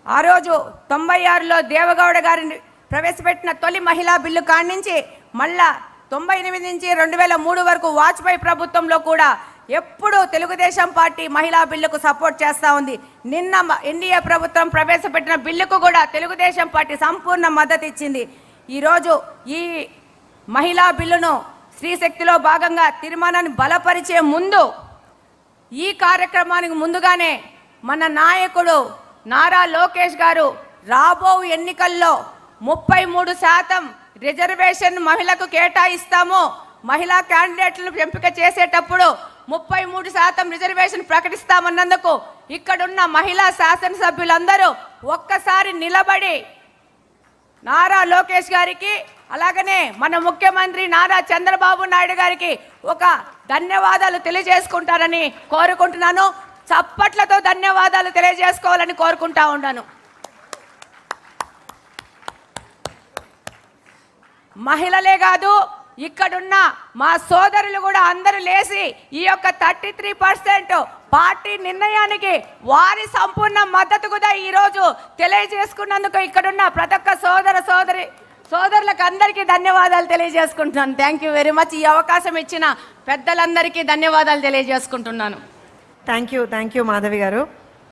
ఆ రోజు 96లో దేవగౌడ గారిని ప్రవేశపెట్టిన తొలి మహిళా బిల్లు కాడి నుంచి మళ్ళా 98 నుంచి 2003 వరకు వాజ్పేయి ప్రభుత్వంలో కూడా ఎప్పుడు తెలుగుదేశం పార్టీ మహిళా బిల్లుకు సపోర్ట్ చేస్తూ ఉంది. నిన్న ఎన్డీఏ ప్రభుత్వం ప్రవేశపెట్టిన బిల్లుకు కూడా తెలుగుదేశం పార్టీ సంపూర్ణ మద్దతు ఇచ్చింది. ఈరోజు ఈ మహిళా బిల్లును స్త్రీశక్తిలో భాగంగా తీర్మానాన్ని బలపరిచే ముందు ఈ కార్యక్రమానికి ముందుగానే మన నాయకుడు నారా లోకేష్ గారు రాబో ఎన్నికల్లో 33% రిజర్వేషన్ మహిళలకు కేటాయిస్తాము, మహిళా క్యాండిడేట్లను ఎంపిక చేసేటప్పుడు 33% రిజర్వేషన్ ప్రకటిస్తామన్నందుకు ఇక్కడున్న మహిళా శాసనసభ్యులందరూ ఒక్కసారి నిలబడి నారా లోకేష్ గారికి అలాగనే మన ముఖ్యమంత్రి నారా చంద్రబాబు నాయుడు గారికి ఒక ధన్యవాదాలు తెలియజేసుకుంటారని కోరుకుంటున్నాను. చప్పట్లతో ధన్యవాదాలు తెలియజేసుకోవాలని కోరుకుంటా ఉన్నాను. మహిళలే కాదు, ఇక్కడున్న మా సోదరులు కూడా అందరూ లేచి ఈ యొక్క 33% పార్టీ నిర్ణయానికి వారి సంపూర్ణ మద్దతు కూడా ఈరోజు తెలియజేసుకున్నందుకు ఇక్కడున్న ప్రతి ఒక్క సోదరులకు అందరికీ ధన్యవాదాలు తెలియజేసుకుంటున్నాను. Thank you very much. ఈ అవకాశం ఇచ్చిన పెద్దలందరికీ ధన్యవాదాలు తెలియజేసుకుంటున్నాను. థ్యాంక్ యూ మాధవి గారు.